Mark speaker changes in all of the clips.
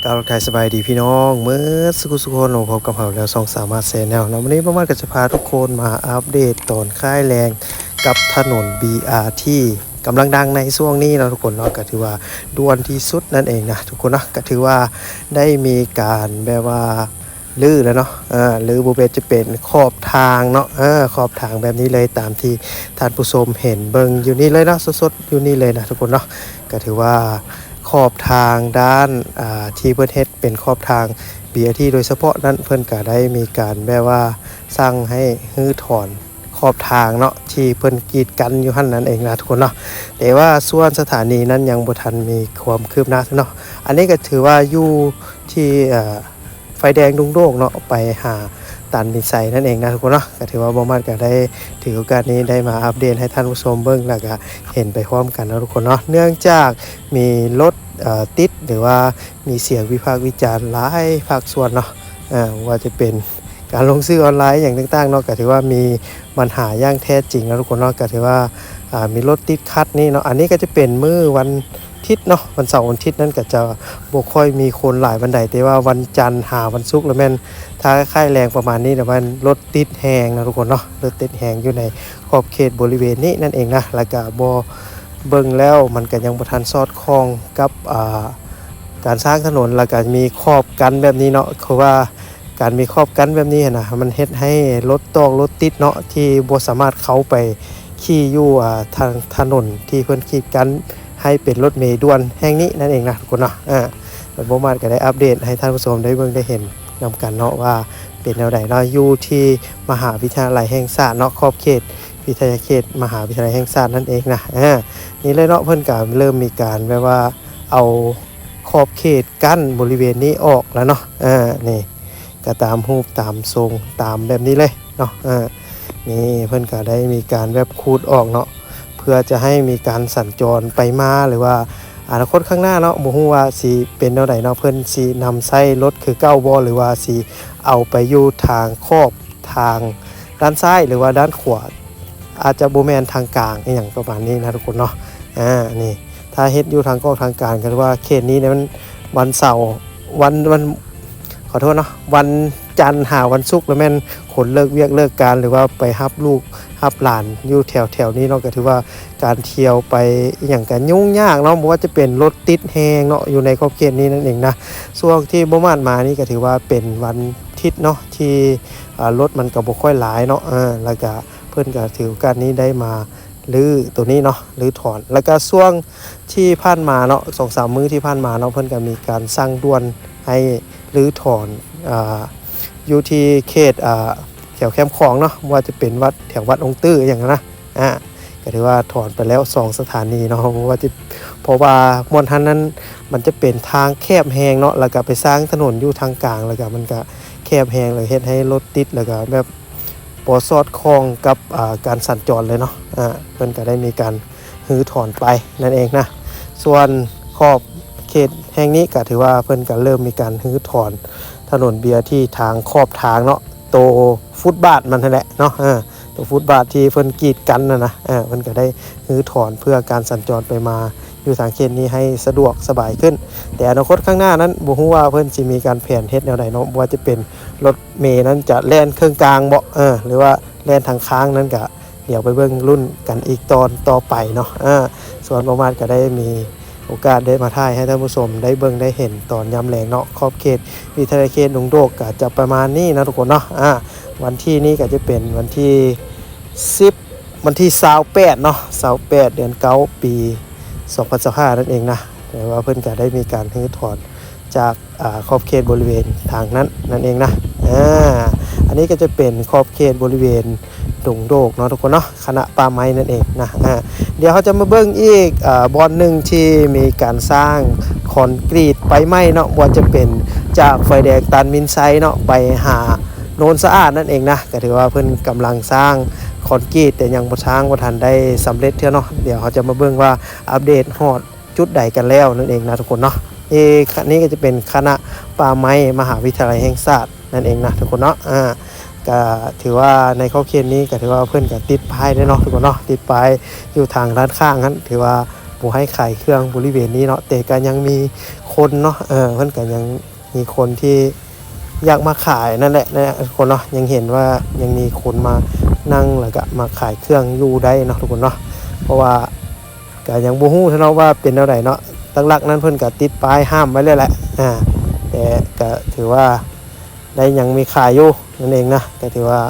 Speaker 1: กาวไทยสบายดีพี่น้องเมื่อสุขคนพบกับเราแล้วสองสามารถแชนแนลนะวันนี้ประมาณก็จะพาทุกคนมาอัปเดตตอนค่ายแรงกับถนน BRT กำลังดังในช่วงนี้นะทุกคนเนาะก็ถือว่าด่วนที่สุดนั่นเองนะทุกคนเนาะก็ถือว่าได้มีการแบบว่าลื้อแล้วเนาะลื้อบูเบจะเป็นขอบทางเนาะขอบทางแบบนี้เลยตามที่ท่านผู้ชมเห็นเบิ่งอยู่นี่เลยเนาะสดๆอยู่นี่เลยนะทุกคนเนาะก็ถือว่าขอบทางด้านที่เพิ่นเฮ็ดเป็นขอบทาง BRT โดยเฉพาะนั้นเพิ่นก็ได้มีการแบบว่าสร้างให้รื้อถอนขอบทางเนาะที่เพิ่นกีดกันอยู่หั่นนั้นเองนะทุกคนเนาะแต่ว่าส่วนสถานีนั้นยังบ่ทันมีความคืบหน้าเนาะอันนี้ก็ถือว่าอยู่ที่ไฟแดงดุงโดกเนาะไปหาตันมินไซนั่นเองนะทุกคนเนาะก็ถือว่าบ่มากก็ได้ถือโอกาสนี้ได้มาอัปเดตให้ท่านผู้ชมเบิ่งแล้วก็เห็นไปพร้อมกันนะทุกคนเนาะเนื่องจากมีรถติดหรือว่ามีเสียงวิพากษ์วิจารณ์หลายภาคส่วนเนาะว่าจะเป็นการลงซื้อออนไลน์อย่างต่างๆเนาะก็ถือว่ามีปัญหาอย่างแท้จริงนะทุกคนเนาะก็ถือว่ามีรถติดคัดนี่เนาะอันนี้ก็จะเป็นมื้อวันอาทิตย์เนาะวันเสาร์วันอาทิตย์นั้นก็จะบ่ค่อยมีคนหลายวันใดแต่ว่าวันจันทร์หาวันศุกร์แล้วแม่นถ้าค่ายแรงประมาณนี้แต่ว่ารถติดแฮงนะทุกคนเนาะรถติดแฮงอยู่ในขอบเขตบริเวณนี้นั่นเองนะแล้วก็บ่เบิ่งแล้วมันก็ยังบ่ทันสอดคล้องกับการสร้างถนนแล้วก็มีขอบกันแบบนี้เนาะคือว่าการมีขอบกันแบบนี้นะมันเฮ็ดให้รถตอกรถติดเนาะที่บ่สามารถเข้าไปขี่อยู่ทางถนนที่เพิ่นขีดกันให้เป็นรถเมล์ด่วนแห่งนี้นั่นเองนะทุกคนเนาะบ่มาก็ได้อัปเดตให้ท่านผู้ชมได้เบิ่งได้เห็นนำกันเนาะว่าเป็นแนวใดเนาะอยู่ที่มหาวิทยาลัยแห่งชาติเนาะขอบเขตวิทยาเขตมหาวิทยาลัยแห่งชาตินั่นเองนะนี่เลยเนาะเพิ่นก็เริ่มมีการแบบว่าเอาขอบเขตกั้นบริเวณนี้ออกแล้วเนาะนี่ก็ตามรูปตามทรงตามแบบนี้เลยเนาะนี่เพิ่นก็ได้มีการแบบขูดออกเนาะเพื่อจะให้มีการสัญจรไปมาหรือว่าอนาคตข้างหน้าเนาะบ่ฮู้ว่าสิเป็นแนวใดเนาะเพิ่นสินำใช้รถคือเก่าบ่หรือว่าสิเอาไปอยู่ทางขอบทางด้านซ้ายหรือว่าด้านขวาอาจจะบ่แม่นทางกลางอีหยังประมาณนี้นะทุกคนเนาะนี่ถ้าเฮ็ดอยู่ทางกองทางกลางก็ว่าเขตนี้เนี่ยมันวันเสาร์วันขอโทษเนาะวันจันทร์หาวันศุกร์แล้วแม่นคนเลิกเวียกเลิกการหรือว่าไปรับลูกรับหลานอยู่แถวนี้เนาะก็ถือว่าการเที่ยวไปอหย่างกันยุ่งยากเนาะบ่ว่าจะเป็นรถติดแฮงเนาะอยู่ในขอบเขตนี้นั่นเองนะช่วงที่บ่มามานี่ก็ถือว่าเป็นวันอาทิตย์เนาะที่รถมันก็บ่ค่อยหลายเนาะแล้วก็เพิ่นก็ถือโอกาสนี้ได้มาลื้อตัวนี้เนาะลื้อถอนแล้วก็ช่วงที่ผ่านมาเนาะ 2-3 มื้อที่ผ่านมาเนาะเพิ่นก็มีการสั่งด่วนให้รื้อถอนอยู่ที่เขตแถวแคมป์ของเนาะว่าจะเป็นวัดแถววัดองค์ตื้ออย่างนั้นนะก็ถือว่าถอนไปแล้ว2สถานีเนาะเพราะว่าม่วนทันนั้นมันจะเป็นทางแคบแฮงเนาะแล้วก็ไปสร้างถนนอยู่ทางกลางแล้วก็มันก็แคบแฮงเลยเฮ็ดให้รถติดแล้วก็แบบบ่สอดคล้องกับการสัญจรเลยเนาะเพิ่นก็ได้มีการรื้อถอนไปนั่นเองนะส่วนขอบเขตแห่งนี้ก็ถือว่าเพิ่นก็เริ่มมีการรื้อถอนถนนเบียร์ที่ทางขอบทางเนาะโตฟุตบาทมันนั่นแหละเนาะตัวฟุตบาทที่เพิ่นกีดกันนะเพิ่นก็ได้รื้อถอนเพื่อการสัญจรไปมาอยู่ทางเขตนี้ให้สะดวกสบายขึ้นแต่อนาคตข้างหน้านั้นบ่ฮู้ว่าเพิ่นสิมีการแผนเฮ็ดแนวใดเนาะว่าจะเป็นรถเมล์นั้นจะแล่นเครื่องกลางบ่หรือว่าแล่นทางค้างนั้นก็เดี๋ยวไปเบิ่งรุ่นกันอีกตอนต่อไปเนาะส่วนประมาณก็ได้มีโอกาสได้มาถ่ายให้ท่านผู้ชมได้เบิ่งได้เห็นตอนยามแลงเนาะขอบเขตวิทยาเขตหนองโดกก็จะประมาณนี้นะทุกคนเนาะวันที่นี้ก็จะเป็นวันที่10วันที่28เนาะ28เดือน9ปี2025นั่นเองนะแต่ว่าเพิ่นก็ได้มีการรื้อถอนจากขอบเขตบริเวณทางนั้นนั่นเองนะอันนี้ก็จะเป็นขอบเขตบริเวณดงโดกเนาะทุกคนเนาะคณะป่าไม้นั่นเองนะเดี๋ยวเขาจะมาเบิ่งอีกบอนหนึ่งที่มีการสร้างคอนกรีตไปไหม้เนาะว่าจะเป็นจากไฟแดงตันมินไซเนาะไปหาโนนสะอาดนั่นเองนะก็ถือว่าเพิ่นกำลังสร้างคอนกรีตแต่ยังบ่ช้างบ่ทันได้สำเร็จเท่าเนาะเดี๋ยวเขาจะมาเบิ่งว่าอัปเดตฮอดจุดใดกันแล้วนั่นเองนะทุกคนเนาะนี้ก็จะเป็นคณะป่าไม้มหาวิทยาลัยแห่งชาตินั่นเองนะทุกคนเนาะก็ถือว่าในขอบเขตนี้ก็ถือว่าเพิ่นก็ติดป้ายได้เนาะทุกคนเนาะติดป้ายอยู่ทางด้านข้างนั้นถือว่า บ่ให้ขายเครื่องบริเวณนี้เนาะแต่ก็ยังมีคนเนาะเพิ่นก็ยังมีคนที่อยากมาขายนั่นแหละนะทุกคนเนาะยังเห็นว่ายังมีคนมานั่งแล้วก็มาขายเครื่องอยู่ได้เนาะทุกคนเนาะเพราะว่าก็ยังบ่ฮู้เนาะว่าเป็นแนวใดเนาะหลักๆนั้นเพิ่นก็ติดป้ายห้ามไว้เลยแหละแต่ก็ถือว่าได้ยังมีขายอยู่นั่นเองนะก็ถือว่า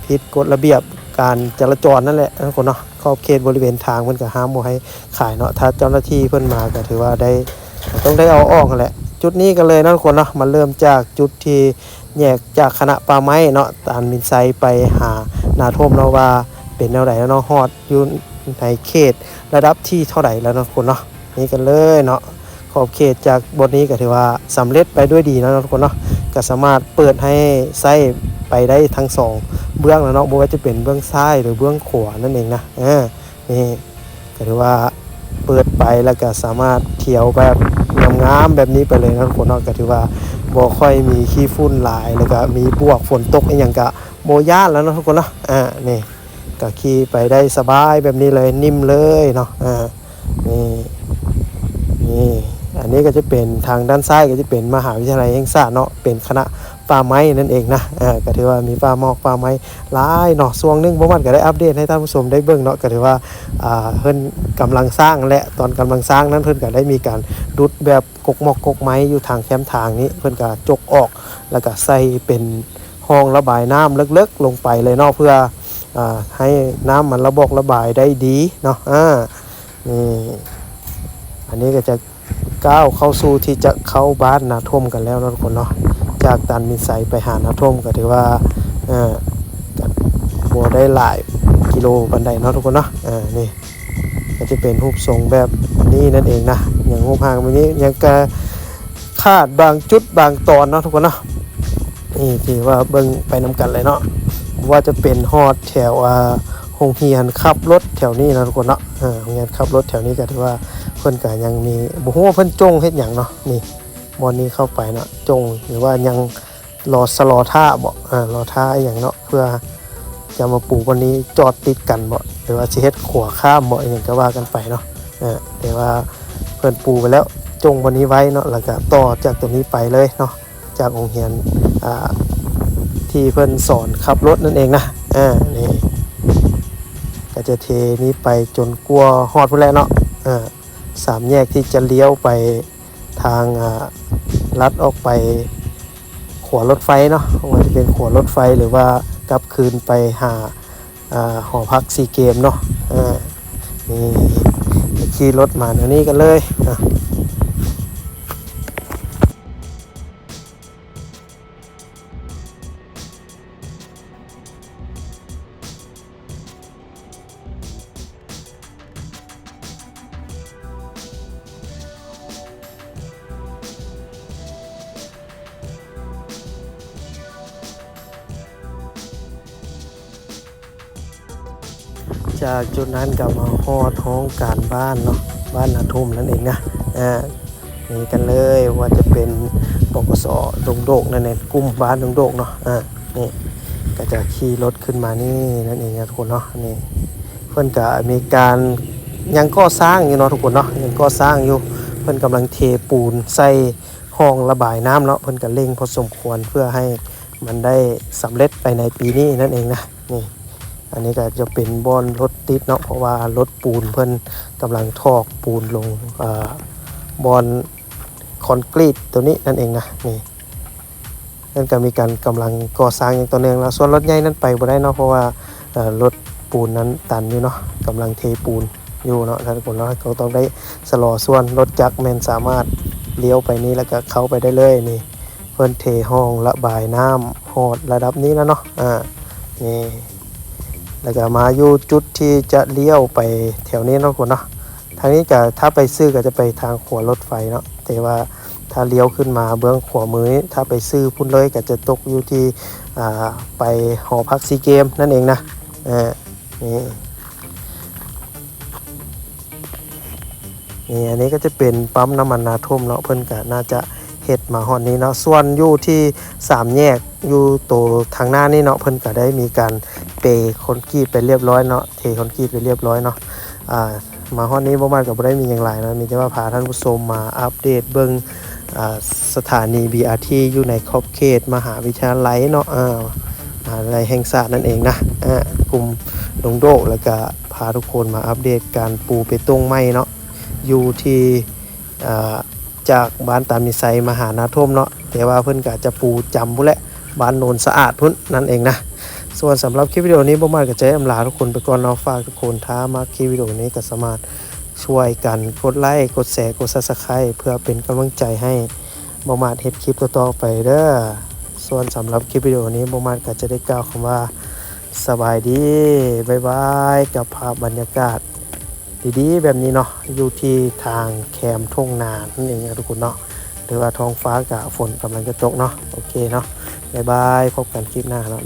Speaker 1: ผิดกฎระเบียบการจราจรนั่นแหละทุกคนเนาะขอบเขตบริเวณทางเพิ่นก็ห้ามบ่ให้ขายเนาะถ้าเจ้าหน้าที่เพิ่นมาก็ถือว่าได้ต้องได้เอาออกนั่นแหละจุดนี้กันเลยนะทุกคนเนาะมันเริ่มจากจุดที่แยกจากคณะป่าไม้เนาะตามมินไซไปหานาท่มเนาะว่าเป็นแนวใดแล้วเนาะฮอดอยู่ในเขตระดับที่เท่าไหร่แล้วนะทุกคนเนาะนี่กันเลยเนาะขอบเขตจากบทนี้ก็ถือว่าสำเร็จไปด้วยดีนะทุกคนเนาะก็สามารถเปิดให้ไส้ไปได้ทั้งสองเบื้องแล้วเนาะบ่ว่าจะเป็นเบื้องซ้ายหรือเบื้องขวานั่นเองนะนี่ก็ถือว่าเปิดไปแล้วก็สามารถเที่ยวแบบงามๆแบบนี้ไปเลยนะทุกคนเนาะก็ถือว่าบ่ค่อยมีขี้ฝุ่นหลายแล้วก็มีบวกฝนตกอีหยังก็บ่ย่านแล้วนะทุกคนเนาะนี่ก็ขี่ไปได้สบายแบบนี้เลยนิ่มเลยเนาะนี่อันนี้ก็จะเป็นทางด้านซ้ายก็จะเป็นมหาวิทยาลัยแห่งชาติเนาะเป็นคณะป่าไม้นั่นเองนะก็ถือว่ามีป่าหมอกป่าไม้หลายเนาะช่วงนึงบ่มันก็ได้อัปเดตให้ท่านผู้ชมได้เบิ่งเนาะก็ถือว่าเพิ่นกำลังสร้างและตอนกำลังสร้างนั้นเพิ่นก็ได้มีการดุดแบบกกหมอกกกไม้อยู่ทางแคมทางนี้เพิ่นก็จกออกแล้วก็ใส่เป็นห้องระบายน้ำลึกๆลงไปเลยเนาะเพื่อให้น้ำมันระบายได้ดีเนาะนี่อันนี้ก็จะก้าวเข้าสู่ที่จะเข้าบ้านนาท่มกันแล้วนะทุกคนเนาะจากตันมิสัยไปหานาท่มก็ถือว่าบัวได้หลายกิโลบันไดเนาะทุกคนเนาะนี่ก็จะเป็นรูปทรงแบบนี้นั่นเองนะอย่างรูปห่างแบบนี้ยังกระคาดบางจุดบางตอนเนาะทุกคนเนาะนี่ที่ว่าเบิ่งไปนำกันเลยเนาะว่าจะเป็นฮอดแถวโรงเรียนขับรถแถวนี้นะทุกคนเนาะโรงเรียนขับรถแถวนี้ก็ถือว่าเพิ่นก็ยังมีบ่ฮู้ว่าเพิ่นจงเฮ็ดหยังเนาะนี่บ่อนนี้เข้าไปเนาะจงหรือว่ายังรอท่าบ่รอท่าอย่างเนาะเพื่อจะมาปลูกวันนี้จอดติดกันบ่หรือว่าสิเฮ็ดขัวข้ามบ่อย่างก็ว่ากันไปเนาะแต่ว่าเพิ่นปลูกไปแล้วจงวันนี้ไว้เนาะแล้วก็ต่อจากตรงนี้ไปเลยเนาะจากโรงเรียนที่เพิ่นสอนขับรถนั่นเองนะนี่ก็จะเทนี้ไปจนกลัวฮอดพุ่นแล้วเนาะสามแยกที่จะเลี้ยวไปทางลัดออกไปขัวรถไฟเนาะว่าจะเป็นขัวรถไฟหรือว่ากลับคืนไปหาหอพักซีเกมเนาะนี่ขี่รถมาตรงนี้กันเลยจากจุดนั้นก็มาฮอดห้องการบ้านเนาะบ้านนาทุ่มนั่นเองนะนี่กันเลยว่าจะเป็นปกสดงโดกนั่นเองกลุ่มบ้านดงโดกเนาะนี่ก็จะขี่รถขึ้นมานี่นั่นเองนะทุกคนเนาะนี่เพิ่นก็มีการยังก่อสร้างอยู่เนาะทุกคนเนาะยังก่อสร้างอยู่เพิ่นกำลังเทปูนใส่ห้องระบายน้ำเนาะเพิ่นก็เร่งพอสมควรเพื่อให้มันได้สำเร็จไปในปีนี้นั่นเองนะนี่อันนี้ก็จะเป็นบอนรถติดเนาะเพราะว่ารถปูนเพิ่นกำลังทอกปูนลงบอนคอนกรีตตัวนี้นั่นเองนะนี่นั่นก็มีการกำลังก่อสร้างอย่างต่อเนื่องแล้วส่วนรถใหญ่นั้นไปบ่ได้เนาะเพราะว่ารถปูนนั้นตันอยู่เนาะกำลังเทปูนอยู่เนาะท่านผู้ชมเนาะก็ต้องได้สลอส่วนรถจักรแม่นสามารถเลี้ยวไปนี้แล้วก็เข้าไปได้เลยนี่เพิ่นเทห้องระบายน้ำฮอดระดับนี้แล้วเนาะนี่แล้วก็มาอยู่จุดที่จะเลี้ยวไปแถวนี้เนาะคนเนาะทางนี้ก็ถ้าไปซื้อก็จะไปทางขวารถไฟเนาะแต่ว่าถ้าเลี้ยวขึ้นมาเบื้องขวามือถ้าไปซื้อพุ่นเลยก็จะตกอยู่ที่ไปหอพักซีเกมนั่นเองนะนี่อันนี้ก็จะเป็นปั๊มน้ำมันนาท่มเนาะเพิ่นก็น่าจะเฮ็ดมาฮอดนี้เนาะส่วนอยู่ที่3แยกอยู่ตัวทางหน้านี่เนาะเพิ่นก็ได้มีการเทคอนกรีตไปเรียบร้อยเนาะเทคอนกรีตไปเรียบร้อยเนาะ มาฮอดนี้บ่มากก็บ่ได้มีหยังหลายนะมีแต่ว่าพาท่านผู้ชมมาอัปเดตเบิ่งสถานี BRT อยู่ในขอบเขตมหาวิทยาลัยเนาะมหาวิทยาลัยแห่งชาตินั่นเองนะกลุ่มดงโดแล้วก็พาทุกคนมาอัปเดตการปูเปตงใหม่เนาะอยู่ที่จากบ้านตามิไซมหานาทมเนาะแต่ว่าเพิ่นก็จะปูจำพุ่นแหละบ้านโนนสะอาดพุ่นนั่นเองนะส่วนสำหรับคลิปวิดีโอนี้บ่มากก็จะอำลาทุกคนไปก่อนเนาะฝากทุกคนถ้ามาคลิปวิดีโอนี้ก็สามารถช่วยกันกดไลค์กดแชร์กด Subscribe เพื่อเป็นกำลังใจให้บ่มาดเฮ็ดคลิปต่อๆไปเด้อส่วนสำหรับคลิปวิดีโอนี้บ่มาดก็จะได้กล่าวคำว่าสบายดีบ๊ายบายกับภาพบรรยากาศดีๆแบบนี้เนาะอยู่ที่ทางแคมป์ทุ่งนานั่นเองนะทุกคนเนาะหรือว่าท้องฟ้ากับฝนกำลังจะตกเนาะโอเคเนาะบ๊ายบายพบกันคลิปหน้าเนาะ